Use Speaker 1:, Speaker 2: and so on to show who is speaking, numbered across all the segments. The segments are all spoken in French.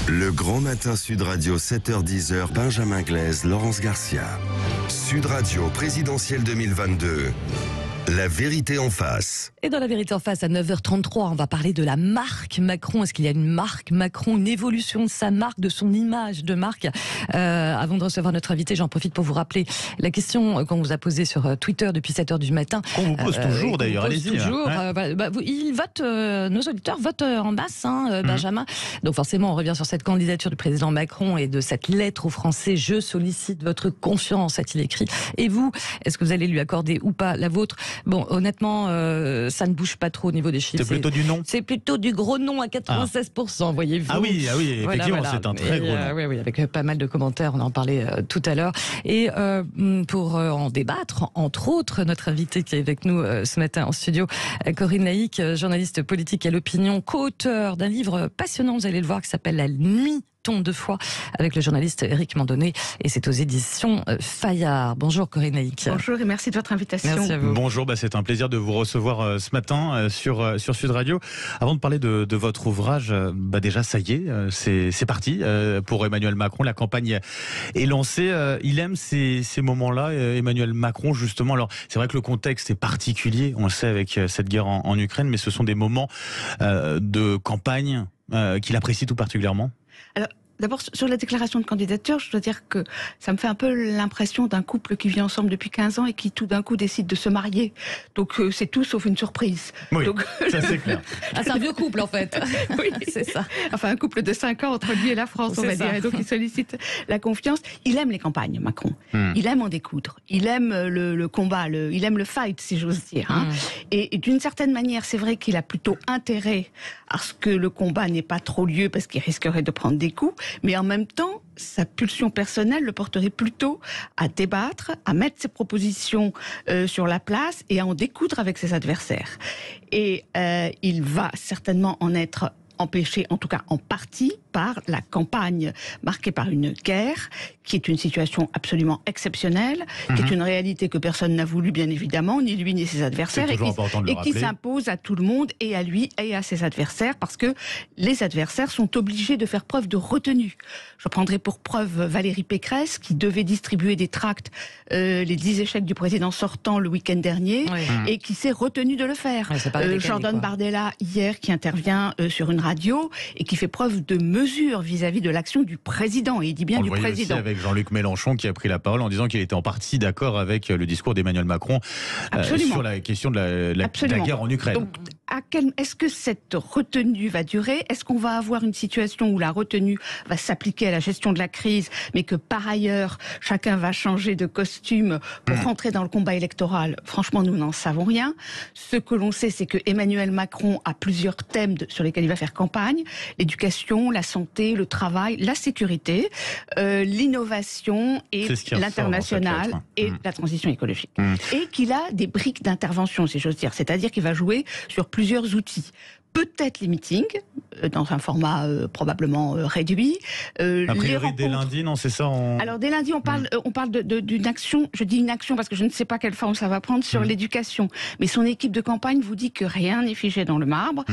Speaker 1: Le Grand Matin Sud Radio, 7h-10h, Benjamin Glaise, Laurence Garcia. Sud Radio, présidentielle 2022. La vérité en face.
Speaker 2: Et dans la vérité en face, à 9h33, on va parler de la marque Macron. Est-ce qu'il y a une marque Macron, une évolution de sa marque, de son image de marque? Avant de recevoir notre invité, j'en profite pour vous rappeler la question qu'on vous a posée sur Twitter depuis 7h du matin.
Speaker 3: On vous pose toujours d'ailleurs, allez-y.
Speaker 2: Toujours. Ils votent, nos auditeurs votent en masse, Benjamin. Donc forcément, on revient sur cette candidature du président Macron et de cette lettre aux Français. Je sollicite votre confiance, a-t-il écrit. Et vous, est-ce que vous allez lui accorder ou pas la vôtre? Bon, honnêtement, ça ne bouge pas trop au niveau des chiffres.
Speaker 3: C'est plutôt du non.
Speaker 2: C'est plutôt du gros non à 96%, voyez-vous.
Speaker 3: Ah oui, effectivement, c'est un très gros non.
Speaker 2: Oui, avec pas mal de commentaires, on en parlait tout à l'heure. Et pour en débattre, entre autres, notre invité qui est avec nous ce matin en studio, Corinne Laïc, journaliste politique à l'opinion, co-auteur d'un livre passionnant, vous allez le voir, qui s'appelle La nuit tombe deux fois, avec le journaliste Éric Mandonnet, et c'est aux éditions Fayard. Bonjour Corinne Laïc.
Speaker 4: Bonjour et merci de votre invitation.
Speaker 2: Merci à vous.
Speaker 3: Bonjour, c'est un plaisir de vous recevoir ce matin sur Sud Radio. Avant de parler de votre ouvrage, déjà ça y est, c'est parti pour Emmanuel Macron. La campagne est lancée. Il aime ces moments-là, Emmanuel Macron, justement. Alors c'est vrai que le contexte est particulier, on le sait, avec cette guerre en Ukraine, mais ce sont des moments de campagne qu'il apprécie tout particulièrement.
Speaker 4: Alors, d'abord, sur la déclaration de candidature, je dois dire que ça me fait un peu l'impression d'un couple qui vit ensemble depuis 15 ans et qui tout d'un coup décide de se marier. Donc c'est tout sauf une surprise.
Speaker 3: Oui,
Speaker 4: donc,
Speaker 3: ça c'est clair.
Speaker 2: C'est un vieux couple en fait.
Speaker 4: Oui,
Speaker 2: c'est ça.
Speaker 4: Enfin, un couple de 5 ans entre lui et la France, on va dire. Et donc il sollicite la confiance. Il aime les campagnes, Macron. Il aime en découdre. Il aime le combat, il aime le fight, si j'ose dire. Et d'une certaine manière, c'est vrai qu'il a plutôt intérêt à ce que le combat n'ait pas trop lieu parce qu'il risquerait de prendre des coups. Mais en même temps, sa pulsion personnelle le porterait plutôt à débattre, à mettre ses propositions sur la place et à en découdre avec ses adversaires. Et il va certainement en être empêché, en tout cas en partie, par la campagne marquée par une guerre, qui est une situation absolument exceptionnelle, qui est une réalité que personne n'a voulu, bien évidemment, ni lui ni ses adversaires, et qui s'impose à tout le monde, et à lui et à ses adversaires, parce que les adversaires sont obligés de faire preuve de retenue. Je prendrai pour preuve Valérie Pécresse, qui devait distribuer des tracts, les 10 échecs du président sortant le week-end dernier, et qui s'est retenue de le faire. Jordan Bardella, hier, qui intervient sur une radio, et qui fait preuve de mesure vis-à-vis de l'action du président, et il dit bien du président.
Speaker 3: Aussi avec Jean-Luc Mélenchon qui a pris la parole en disant qu'il était en partie d'accord avec le discours d'Emmanuel Macron sur la question de la guerre en Ukraine.
Speaker 4: Donc, est-ce que cette retenue va durer? Est-ce qu'on va avoir une situation où la retenue va s'appliquer à la gestion de la crise, mais que par ailleurs, chacun va changer de costume pour rentrer dans le combat électoral? Franchement, nous n'en savons rien. Ce que l'on sait, c'est que Emmanuel Macron a plusieurs thèmes sur lesquels il va faire campagne: l'éducation, la santé, le travail, la sécurité, l'innovation et l'international et la transition écologique. Et qu'il a des briques d'intervention, si j'ose dire. C'est-à-dire qu'il va jouer sur plusieurs outils. Peut-être les meetings, dans un format probablement réduit.
Speaker 3: A priori, dès lundi, non, c'est ça
Speaker 4: Alors, dès lundi, on parle d'une action, je dis une action parce que je ne sais pas quelle forme ça va prendre, sur l'éducation. Mais son équipe de campagne vous dit que rien n'est figé dans le marbre.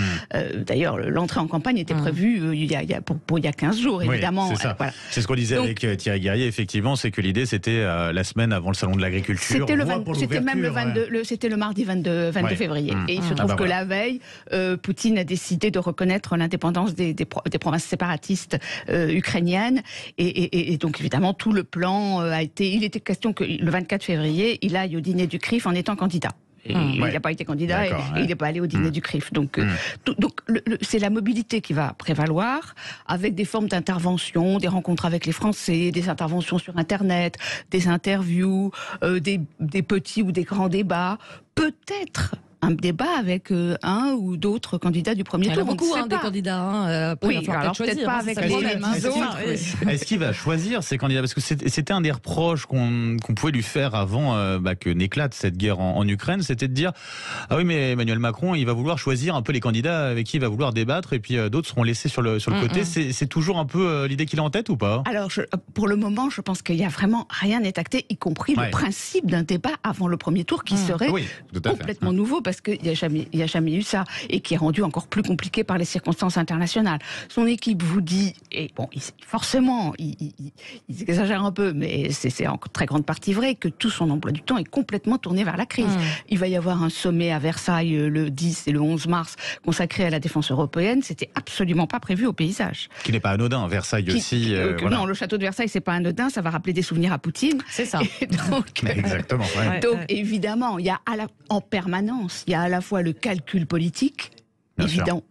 Speaker 4: D'ailleurs, l'entrée en campagne était prévue il y a 15 jours, évidemment.
Speaker 3: Oui, c'est ça. C'est ce qu'on disait avec Thierry Guerrier, effectivement, c'est que l'idée, c'était la semaine avant le salon de l'agriculture.
Speaker 4: C'était même c'était le mardi 22 février. Et il se trouve que la veille, Poutine a décidé de reconnaître l'indépendance des provinces séparatistes ukrainiennes. Et donc, évidemment, tout le plan il était question que le 24 février, il aille au dîner du CRIF en étant candidat. Il n'a pas été candidat et il n'est pas allé au dîner du CRIF. Donc, c'est la mobilité qui va prévaloir, avec des formes d'intervention, des rencontres avec les Français, des interventions sur Internet, des interviews, des petits ou des grands débats. Peut-être un débat avec un ou d'autres candidats du premier tour.
Speaker 2: Il y en a beaucoup des candidats.
Speaker 4: Oui, alors peut-être pas avec les
Speaker 3: Est-ce qu'il va choisir ces candidats? Parce que c'était un des reproches qu'on pouvait lui faire avant que n'éclate cette guerre en Ukraine, c'était de dire ah oui, mais Emmanuel Macron, il va vouloir choisir un peu les candidats avec qui il va vouloir débattre, et puis d'autres seront laissés sur le côté. C'est toujours un peu l'idée qu'il a en tête ou pas?
Speaker 4: Alors, pour le moment, je pense qu'il y a vraiment rien n'est acté, y compris le principe d'un débat avant le premier tour qui serait complètement nouveau, parce parce qu'il n'y a jamais eu ça, et qui est rendu encore plus compliqué par les circonstances internationales. Son équipe vous dit, et bon, forcément, ils exagèrent un peu, mais c'est en très grande partie vrai, que tout son emploi du temps est complètement tourné vers la crise. Il va y avoir un sommet à Versailles le 10 et le 11 mars consacré à la défense européenne. C'était absolument pas prévu au paysage.
Speaker 3: Qui n'est pas anodin, Versailles aussi. Voilà.
Speaker 4: Non, le château de Versailles, c'est pas anodin, ça va rappeler des souvenirs à Poutine.
Speaker 2: C'est ça.
Speaker 3: Exactement. Ouais.
Speaker 4: Donc évidemment, il y a en permanence, il y a à la fois le calcul politique,
Speaker 3: bien
Speaker 4: évident,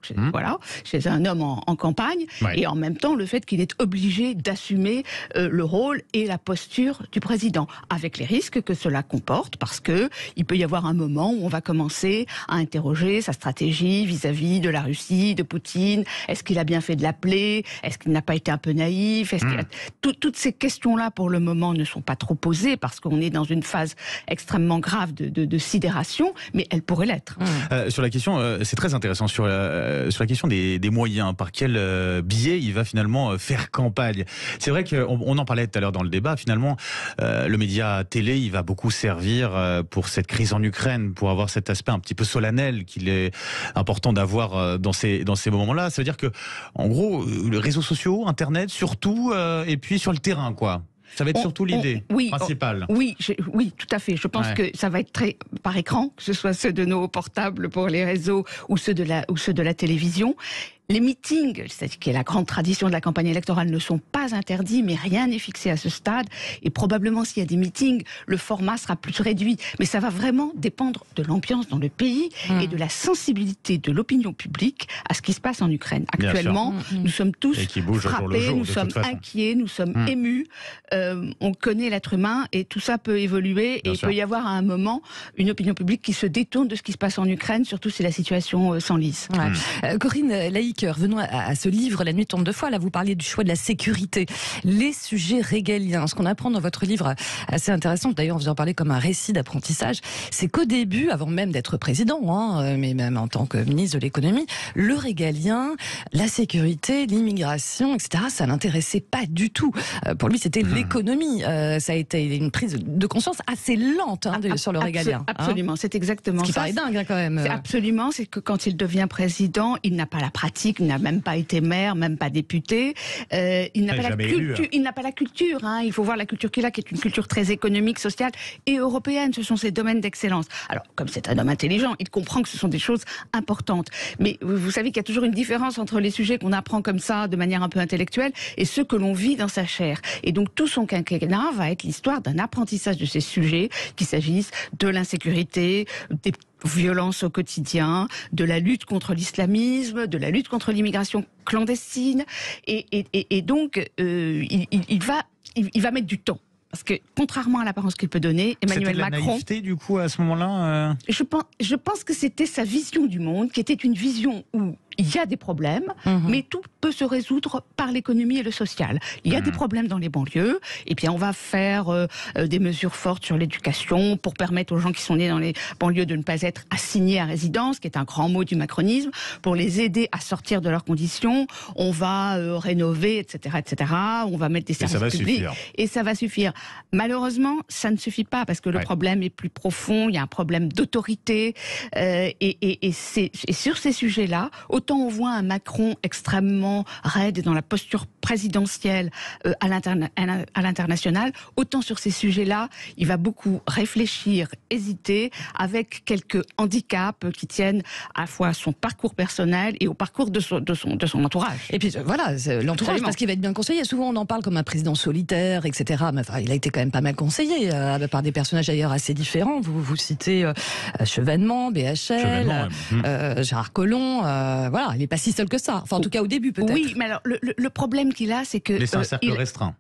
Speaker 4: chez un homme en campagne, et en même temps le fait qu'il est obligé d'assumer le rôle et la posture du président, avec les risques que cela comporte, parce que il peut y avoir un moment où on va commencer à interroger sa stratégie vis-à-vis de la Russie, de Poutine. Est-ce qu'il a bien fait de l'appeler? Est-ce qu'il n'a pas été un peu naïf? Toutes ces questions-là, pour le moment, ne sont pas trop posées, parce qu'on est dans une phase extrêmement grave de sidération, mais elles pourraient l'être.
Speaker 3: Sur la question, c'est très intéressant. Sur la question des moyens, par quel biais il va finalement faire campagne. C'est vrai qu'on en parlait tout à l'heure dans le débat, finalement, le média télé, il va beaucoup servir pour cette crise en Ukraine, pour avoir cet aspect un petit peu solennel qu'il est important d'avoir dans ces moments-là. Ça veut dire que, en gros, les réseaux sociaux, Internet surtout, et puis sur le terrain, quoi. Ça va être surtout l'idée principale.
Speaker 4: Oui, tout à fait. Je pense que ça va être très par écran, que ce soit ceux de nos portables pour les réseaux ou ceux de la télévision. Les meetings, c'est-à-dire qui est la grande tradition de la campagne électorale, ne sont pas interdits, mais rien n'est fixé à ce stade. Et probablement, s'il y a des meetings, le format sera plus réduit. Mais ça va vraiment dépendre de l'ambiance dans le pays et de la sensibilité de l'opinion publique à ce qui se passe en Ukraine. Actuellement, nous sommes tous frappés, nous sommes inquiets, nous sommes émus. On connaît l'être humain et tout ça peut évoluer. Et il peut y avoir à un moment une opinion publique qui se détourne de ce qui se passe en Ukraine, surtout si la situation s'enlise.
Speaker 2: Corinne Laïc, revenons à ce livre, La nuit tombe deux fois. Là, vous parliez du choix de la sécurité, les sujets régaliens. Ce qu'on apprend dans votre livre, assez intéressant, d'ailleurs, vous en parlez comme un récit d'apprentissage, c'est qu'au début, avant même d'être président, mais même en tant que ministre de l'économie, le régalien, la sécurité, l'immigration, etc., ça n'intéressait pas du tout. Pour lui, c'était l'économie. Ça a été une prise de conscience assez lente sur le régalien.
Speaker 4: Absolument, c'est exactement ça.
Speaker 2: Ce qui paraît dingue, quand même.
Speaker 4: Absolument, c'est que quand il devient président, il n'a pas la pratique, il n'a même pas été maire, même pas député. Il n'a pas la culture. Il n'a pas la culture. Il faut voir la culture qu'il a, qui est une culture très économique, sociale et européenne. Ce sont ses domaines d'excellence. Alors, comme c'est un homme intelligent, il comprend que ce sont des choses importantes. Mais vous savez qu'il y a toujours une différence entre les sujets qu'on apprend comme ça, de manière un peu intellectuelle, et ceux que l'on vit dans sa chair. Et donc, tout son quinquennat va être l'histoire d'un apprentissage de ces sujets, qu'il s'agisse de l'insécurité, des violences au quotidien, de la lutte contre l'islamisme, de la lutte contre l'immigration clandestine, et donc il va mettre du temps. Parce que, contrairement à l'apparence qu'il peut donner, Emmanuel Macron...
Speaker 3: C'était la naïveté, du coup, à ce moment-là
Speaker 4: Je pense que c'était sa vision du monde, qui était une vision où il y a des problèmes, mais tout peut se résoudre par l'économie et le social. Il y a des problèmes dans les banlieues, et bien on va faire des mesures fortes sur l'éducation pour permettre aux gens qui sont nés dans les banlieues de ne pas être assignés à résidence, qui est un grand mot du macronisme, pour les aider à sortir de leurs conditions. On va rénover, etc., etc. On va mettre des services publics. Et ça va suffire. Malheureusement, ça ne suffit pas, parce que le problème est plus profond. Il y a un problème d'autorité. Et sur ces sujets-là, autant on voit un Macron extrêmement raide dans la posture présidentielle à l'international, autant sur ces sujets-là, il va beaucoup réfléchir, hésiter, avec quelques handicaps qui tiennent à la fois à son parcours personnel et au parcours de son entourage.
Speaker 2: Et puis voilà, l'entourage, parce qu'il va être bien conseillé. Souvent on en parle comme un président solitaire, etc. Mais enfin, il a été quand même pas mal conseillé par des personnages d'ailleurs assez différents. Vous citez Chevènement, BHL, Gérard Collomb. Voilà, il n'est pas si seul que ça. Enfin, en tout cas, au début, peut-être.
Speaker 4: Oui, mais alors, le problème qu'il a, c'est que...
Speaker 3: Mais c'est un cercle restreint.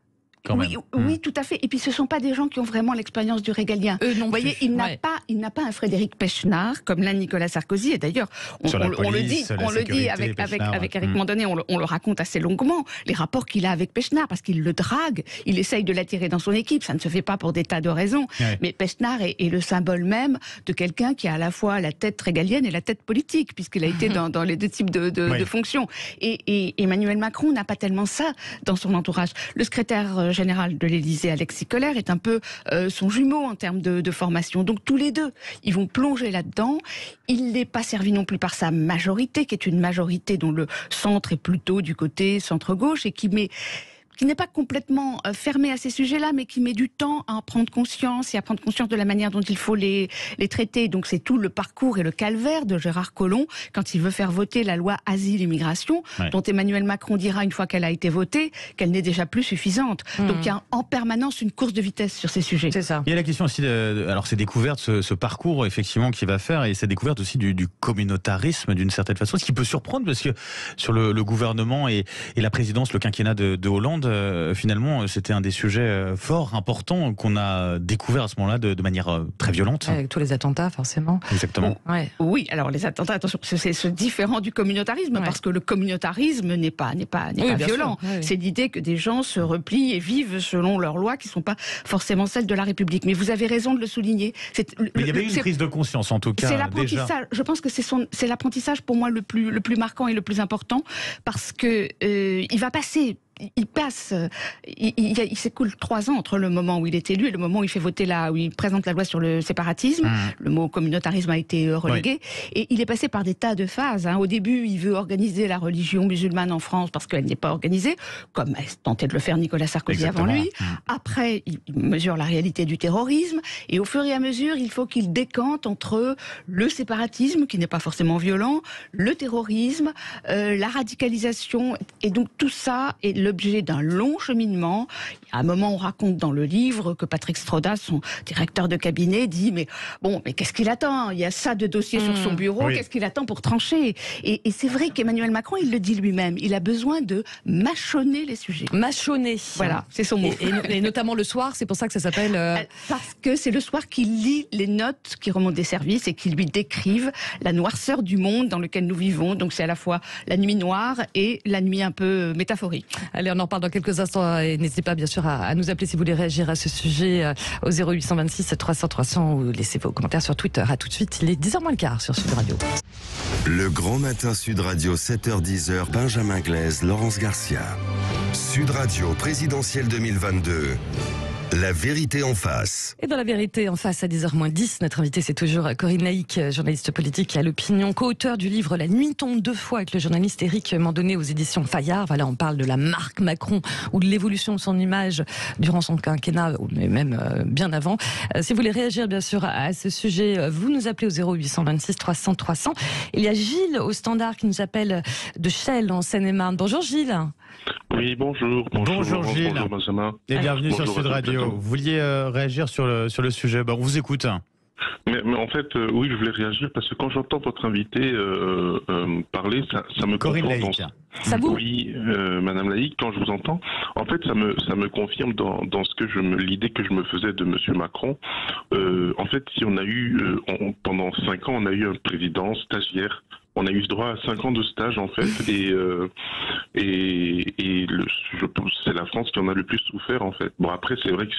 Speaker 4: Oui, tout à fait. Et puis ce ne sont pas des gens qui ont vraiment l'expérience du régalien.
Speaker 2: Vous
Speaker 4: voyez, il n'a pas un Frédéric Pechnard comme l'a Nicolas Sarkozy. Et d'ailleurs, on le dit avec Eric Mandonnet, on le raconte assez longuement, les rapports qu'il a avec Pechnard, parce qu'il le drague, il essaye de l'attirer dans son équipe. Ça ne se fait pas pour des tas de raisons. Ouais. Mais Pechnard est le symbole même de quelqu'un qui a à la fois la tête régalienne et la tête politique, puisqu'il a été dans les deux types de fonctions. Et Emmanuel Macron n'a pas tellement ça dans son entourage. Le secrétaire général de l'Élysée, Alexis Kohler, est un peu son jumeau en termes de formation. Donc tous les deux, ils vont plonger là-dedans. Il n'est pas servi non plus par sa majorité, qui est une majorité dont le centre est plutôt du côté centre-gauche et qui n'est pas complètement fermé à ces sujets-là, mais qui met du temps à en prendre conscience et à prendre conscience de la manière dont il faut les traiter. Donc c'est tout le parcours et le calvaire de Gérard Collomb quand il veut faire voter la loi Asile-Immigration, dont Emmanuel Macron dira une fois qu'elle a été votée qu'elle n'est déjà plus suffisante. Donc il y a en permanence une course de vitesse sur ces sujets.
Speaker 2: C'est ça.
Speaker 3: Il y a la question aussi, alors c'est découverte, ce parcours effectivement qu'il va faire, et c'est découverte aussi du communautarisme d'une certaine façon, ce qui peut surprendre parce que sur le gouvernement et la présidence, le quinquennat de Hollande, finalement, c'était un des sujets forts, importants, qu'on a découvert à ce moment-là de manière très violente.
Speaker 2: Avec tous les attentats, forcément.
Speaker 3: Exactement.
Speaker 2: Ouais.
Speaker 4: Oui, alors les attentats, attention, c'est différent du communautarisme, parce que le communautarisme n'est pas violent.
Speaker 2: Oui.
Speaker 4: C'est l'idée que des gens se replient et vivent selon leurs lois qui ne sont pas forcément celles de la République. Mais vous avez raison de le souligner.
Speaker 3: Mais il y avait eu une prise de conscience, en tout cas.
Speaker 4: C'est l'apprentissage. Je pense que c'est l'apprentissage pour moi le plus marquant et le plus important, parce que il va passer. Il s'écoule 3 ans entre le moment où il est élu et le moment où il fait voter où il présente la loi sur le séparatisme. Le mot communautarisme a été relégué. Et il est passé par des tas de phases. Au début, il veut organiser la religion musulmane en France parce qu'elle n'est pas organisée, comme a tenté de le faire Nicolas Sarkozy avant lui. Après, il mesure la réalité du terrorisme. Et au fur et à mesure, il faut qu'il décante entre le séparatisme, qui n'est pas forcément violent, le terrorisme, la radicalisation. Et donc tout ça est l'objet d'un long cheminement. Il y a un moment, on raconte dans le livre que Patrick Stroda, son directeur de cabinet, dit mais qu'est-ce qu'il attend? Il y a ça de dossiers sur son bureau, qu'est-ce qu'il attend pour trancher? Et c'est vrai qu'Emmanuel Macron, il le dit lui-même, il a besoin de mâchonner les sujets.
Speaker 2: Mâchonner.
Speaker 4: Voilà, c'est son mot.
Speaker 2: Et notamment le soir, c'est pour ça que ça s'appelle...
Speaker 4: Parce que c'est le soir qu'il lit les notes qui remontent des services et qui lui décrivent la noirceur du monde dans lequel nous vivons. Donc c'est à la fois la nuit noire et la nuit un peu métaphorique.
Speaker 2: Allez, on en parle dans quelques instants et n'hésitez pas bien sûr à nous appeler si vous voulez réagir à ce sujet au 0826 300 300 ou laissez vos commentaires sur Twitter. À tout de suite, il est 10h moins le quart sur Sud Radio.
Speaker 1: Le Grand Matin Sud Radio, 7h-10h, Benjamin Glaise, Laurence Garcia. Sud Radio, présidentielle 2022. La vérité en face.
Speaker 2: Et dans la vérité en face à 10h-10, notre invité c'est toujours Corinne Laïc, journaliste politique à l'opinion, co-auteur du livre La nuit tombe 2 fois avec le journaliste Éric Mandonnet aux éditions Fayard. Voilà, on parle de la marque Macron ou de l'évolution de son image durant son quinquennat, mais même bien avant. Si vous voulez réagir bien sûr à ce sujet, vous nous appelez au 0826 300 300. Il y a Gilles au standard qui nous appelle de Chelles en Seine-et-Marne. Bonjour Gilles.
Speaker 5: Oui, bonjour.
Speaker 3: Bonjour Gilles.
Speaker 5: Bonjour Benjamin.
Speaker 3: Et bienvenue sur Sud Radio. Vous vouliez réagir sur le sujet? On vous écoute.
Speaker 5: Mais en fait, oui, je voulais réagir parce que quand j'entends votre invité parler, ça me
Speaker 3: Corinne Laïc.
Speaker 2: Ça vous?
Speaker 5: Oui, Madame Laïc, quand je vous entends, en fait, ça me confirme dans ce que l'idée que je me faisais de Monsieur Macron. En fait, si on a eu pendant 5 ans, on a eu un président stagiaire. On a eu droit à 5 ans de stage en fait, je pense que c'est la France qui en a le plus souffert en fait. Bon après c'est vrai que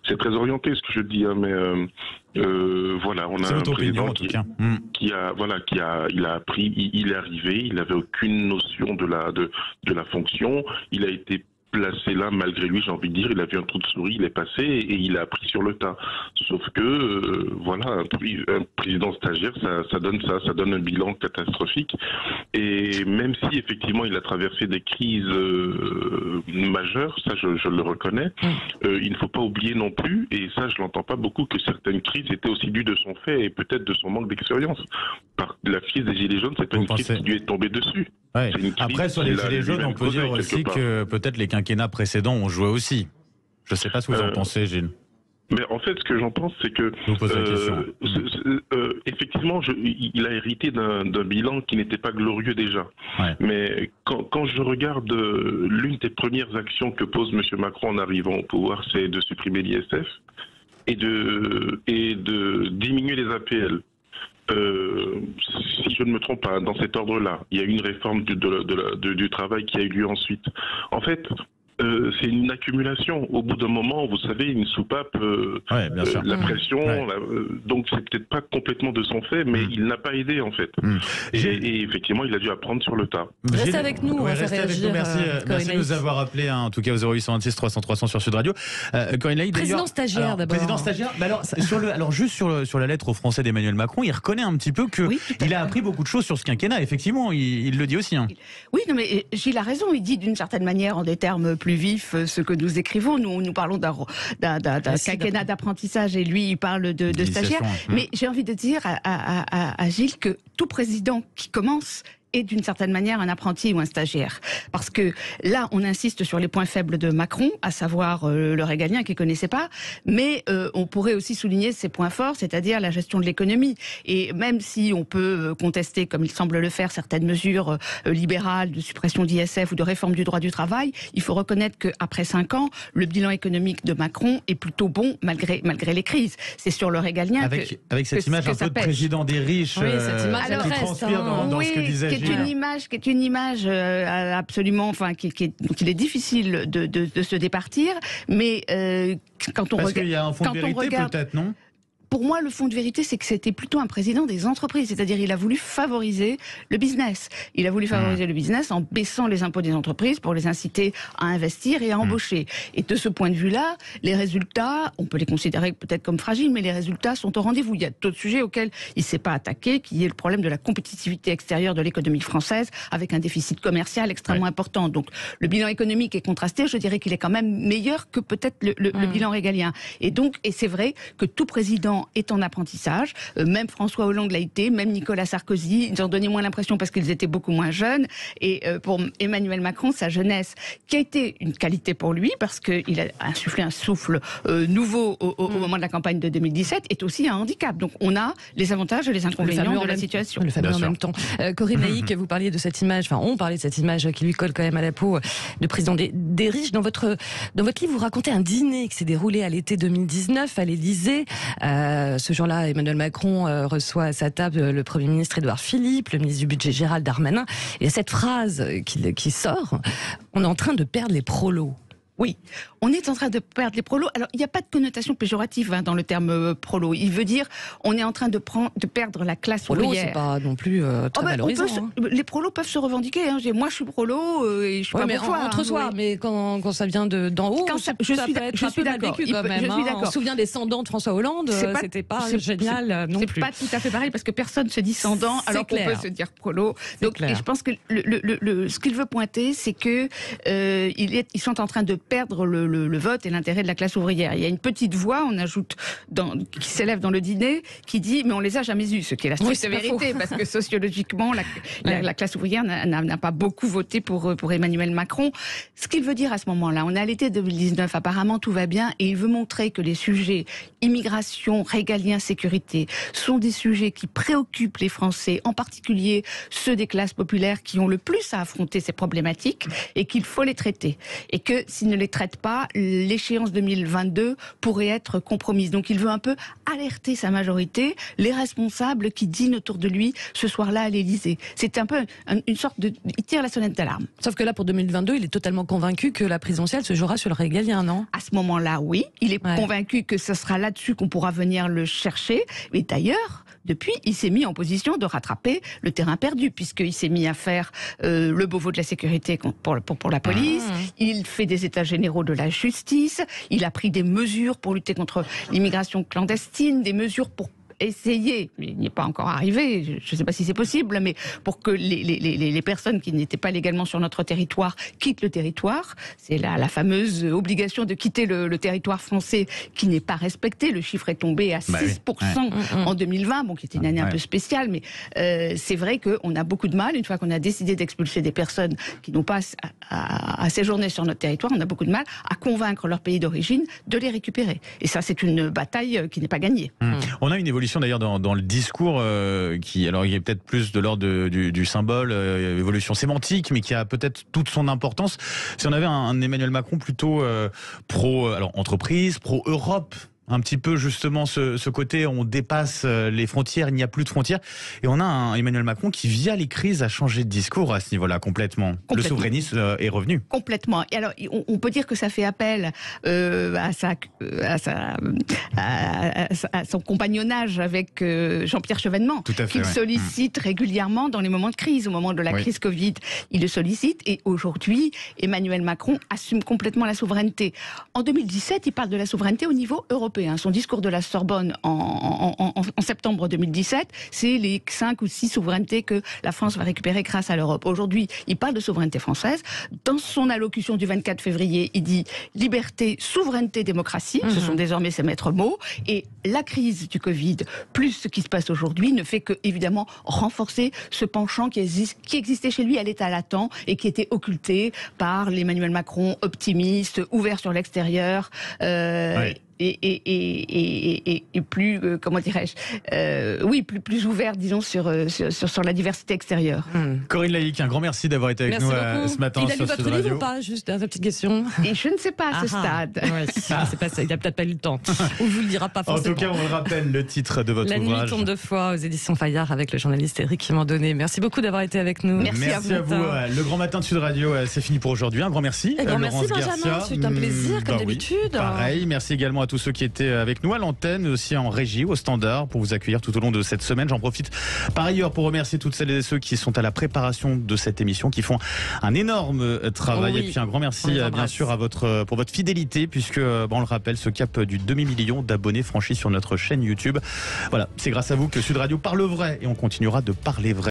Speaker 5: c'est très orienté ce que je dis, hein, mais voilà, on a un président il est arrivé, il n'avait aucune notion de la fonction, il a été placé là malgré lui, j'ai envie de dire, il a vu un trou de souris, il est passé et il a appris sur le tas. Sauf que voilà, un président stagiaire, ça donne un bilan catastrophique. Et même si effectivement il a traversé des crises majeures, ça je le reconnais, il ne faut pas oublier non plus, et ça je l'entends pas beaucoup, que certaines crises étaient aussi dues de son fait et peut-être de son manque d'expérience. La crise des Gilets jaunes, c'est pas une crise qui lui est tombée dessus.
Speaker 3: Ouais. Après, sur les Gilets jaunes, on peut dire aussi que peut-être les quinquennats précédents ont joué aussi. Je ne sais pas ce que vous en pensez, Gilles.
Speaker 5: Mais en fait, ce que j'en pense, c'est que effectivement, il a hérité d'un bilan qui n'était pas glorieux déjà. Ouais. Mais quand je regarde l'une des premières actions que pose M. Macron en arrivant au pouvoir, c'est de supprimer l'ISF et de diminuer les APL. Si je ne me trompe pas, dans cet ordre-là, il y a eu une réforme du travail qui a eu lieu ensuite. En fait, c'est une accumulation. Au bout d'un moment, vous savez, une soupape, la pression, donc c'est peut-être pas complètement de son fait, mais il n'a pas aidé en fait. Et effectivement, il a dû apprendre sur le tas.
Speaker 2: Restez avec nous, on va faire réagir.
Speaker 3: Merci de nous avoir appelé, en tout cas au 0826 300 300 sur Sud Radio. Corinne Laïc,
Speaker 2: président stagiaire d'abord.
Speaker 3: Président stagiaire. Alors juste sur la lettre aux Français d'Emmanuel Macron, il reconnaît un petit peu que il a appris beaucoup de choses sur ce quinquennat. Effectivement, il le dit aussi.
Speaker 4: Oui, non, mais Gilles a raison. Il dit d'une certaine manière, en des termes plus vifs, ce que nous écrivons. Nous parlons d'un quinquennat d'apprentissage et lui, il parle de stagiaire. Mais j'ai envie de dire à Gilles que tout président qui commence est d'une certaine manière un apprenti ou un stagiaire. Parce que là, on insiste sur les points faibles de Macron, à savoir le régalien qu'il ne connaissait pas, mais on pourrait aussi souligner ses points forts, c'est-à-dire la gestion de l'économie. Et même si on peut contester, comme il semble le faire, certaines mesures libérales de suppression d'ISF ou de réforme du droit du travail, il faut reconnaître qu'après 5 ans, le bilan économique de Macron est plutôt bon malgré les crises. C'est sur le régalien
Speaker 3: avec cette image un peu de président des riches
Speaker 2: cette image
Speaker 3: qui transpire dans ce que disait
Speaker 4: qui est une image absolument, enfin, dont il est difficile de se départir, mais quand on regarde,
Speaker 3: qu'il y a un fond de vérité, peut-être, non ?
Speaker 4: Pour moi, le fond de vérité, c'est que c'était plutôt un président des entreprises. C'est-à-dire, il a voulu favoriser le business. Il a voulu favoriser le business en baissant les impôts des entreprises pour les inciter à investir et à embaucher. Et de ce point de vue-là, les résultats, on peut les considérer peut-être comme fragiles, mais les résultats sont au rendez-vous. Il y a d'autres sujets auxquels il ne s'est pas attaqué, qui est le problème de la compétitivité extérieure de l'économie française, avec un déficit commercial extrêmement important. Donc, le bilan économique est contrasté. Je dirais qu'il est quand même meilleur que peut-être le bilan régalien. Et c'est vrai que tout président est en apprentissage, même François Hollande l'a été, même Nicolas Sarkozy, ils en donnaient moins l'impression parce qu'ils étaient beaucoup moins jeunes, et pour Emmanuel Macron, sa jeunesse, qui a été une qualité pour lui, parce qu'il a insufflé un souffle nouveau au moment de la campagne de 2017, est aussi un handicap. Donc on a les avantages et les inconvénients de la situation.
Speaker 2: Le fameux en même temps. Corinne Laïc, vous parliez de cette image, on parlait de cette image qui lui colle quand même à la peau de président des riches. Dans votre livre, vous racontez un dîner qui s'est déroulé à l'été 2019 à l'Élysée. Ce jour-là, Emmanuel Macron reçoit à sa table le Premier ministre Édouard Philippe, le ministre du Budget Gérald Darmanin. Et cette phrase qui sort, on est en train de perdre les prolos.
Speaker 4: Oui, on est en train de perdre les prolos. Alors, il n'y a pas de connotation péjorative dans le terme prolo. Il veut dire on est en train de perdre la classe ouvrière.
Speaker 2: C'est pas non plus très valorisant.
Speaker 4: Les prolos peuvent se revendiquer. Moi, je suis prolo et je suis pas pour toi.
Speaker 2: Entre soi, mais quand ça vient d'en haut,
Speaker 4: je suis d'accord.
Speaker 2: On se souvient des 100 ans de François Hollande. C'était pas génial non plus.
Speaker 4: C'est pas tout à fait pareil parce que personne se dit 100 ans alors qu'on peut se dire prolo. Donc, et je pense que ce qu'il veut pointer, c'est que ils sont en train de perdre le vote et l'intérêt de la classe ouvrière. Il y a une petite voix, on ajoute, qui s'élève dans le dîner, qui dit « mais on les a jamais eus », ce qui est la stricte vérité, parce que sociologiquement, la classe ouvrière n'a pas beaucoup voté pour Emmanuel Macron. Ce qu'il veut dire à ce moment-là, on est à l'été 2019, apparemment tout va bien, et il veut montrer que les sujets immigration, régalien, sécurité sont des sujets qui préoccupent les Français, en particulier ceux des classes populaires qui ont le plus à affronter ces problématiques, et qu'il faut les traiter. Et que s'ils ne les traitent pas, l'échéance 2022 pourrait être compromise. Donc il veut un peu alerter sa majorité, les responsables qui dînent autour de lui ce soir-là à l'Élysée. C'est un peu une sorte de... Il tire la sonnette d'alarme.
Speaker 2: Sauf que là, pour 2022, il est totalement convaincu que la présidentielle se jouera sur le régalien, non ?
Speaker 4: À ce moment-là, oui. Il est convaincu que ce sera là-dessus qu'on pourra venir le chercher. Et d'ailleurs... Depuis, il s'est mis en position de rattraper le terrain perdu, puisqu'il s'est mis à faire le Beauvau de la sécurité pour la police, il fait des états généraux de la justice, il a pris des mesures pour lutter contre l'immigration clandestine, des mesures pour essayer, mais il n'y est pas encore arrivé, je ne sais pas si c'est possible, mais pour que les personnes qui n'étaient pas légalement sur notre territoire quittent le territoire. C'est la fameuse obligation de quitter le territoire français qui n'est pas respectée. Le chiffre est tombé à 6% en 2020, qui était une année un peu spéciale, mais c'est vrai qu'on a beaucoup de mal, une fois qu'on a décidé d'expulser des personnes qui n'ont pas à séjourner sur notre territoire, on a beaucoup de mal à convaincre leur pays d'origine de les récupérer. Et ça, c'est une bataille qui n'est pas gagnée.
Speaker 3: On a une évolution d'ailleurs dans le discours qui est peut-être plus de l'ordre du symbole, évolution sémantique, mais qui a peut-être toute son importance. Si on avait un Emmanuel Macron plutôt pro-entreprise, pro-Europe, un petit peu justement ce côté, on dépasse les frontières, il n'y a plus de frontières. Et on a un Emmanuel Macron qui, via les crises, a changé de discours à ce niveau-là complètement. Le souverainisme est revenu.
Speaker 4: Complètement. Et alors, on peut dire que ça fait appel à son compagnonnage avec Jean-Pierre Chevènement, qu'il sollicite régulièrement dans les moments de crise. Au moment de la crise Covid, il le sollicite. Et aujourd'hui, Emmanuel Macron assume complètement la souveraineté. En 2017, il parle de la souveraineté au niveau européen. Son discours de la Sorbonne en septembre 2017, c'est les 5 ou 6 souverainetés que la France va récupérer grâce à l'Europe. Aujourd'hui, il parle de souveraineté française. Dans son allocution du 24 février, il dit liberté, souveraineté, démocratie. Ce sont désormais ses maîtres mots. Et la crise du Covid, plus ce qui se passe aujourd'hui, ne fait que, évidemment, renforcer ce penchant qui existait chez lui à l'état latent et qui était occulté par l'Emmanuel Macron optimiste, ouvert sur l'extérieur. Et plus, comment dirais-je, plus ouvert, disons, sur la diversité extérieure.
Speaker 3: Corinne Laïc, un grand merci d'avoir été avec nous ce matin sur Sud Radio.
Speaker 2: Il a lu votre livre ou pas? Juste une petite question.
Speaker 4: Et je ne sais pas à ce stade.
Speaker 2: Ouais, c'est pas ça. Il n'a peut-être pas eu le temps. On vous le dira pas forcément.
Speaker 3: En tout cas, on le rappelle, le titre de votre ouvrage.
Speaker 2: La nuit tombe 2 fois aux éditions Fayard avec le journaliste Éric Mandonné. Merci beaucoup d'avoir été avec nous.
Speaker 4: Merci à vous.
Speaker 3: Le grand matin de Sud Radio, c'est fini pour aujourd'hui. Un grand merci.
Speaker 2: Et grand merci Benjamin. C'est un plaisir comme d'habitude.
Speaker 3: Pareil. Merci également à tous ceux qui étaient avec nous à l'antenne, aussi en régie, au standard, pour vous accueillir tout au long de cette semaine. J'en profite par ailleurs pour remercier toutes celles et ceux qui sont à la préparation de cette émission, qui font un énorme travail. Et puis un grand merci bien sûr pour votre fidélité, puisque on le rappelle, ce cap du demi-million d'abonnés franchi sur notre chaîne YouTube. Voilà, c'est grâce à vous que Sud Radio parle vrai, et on continuera de parler vrai.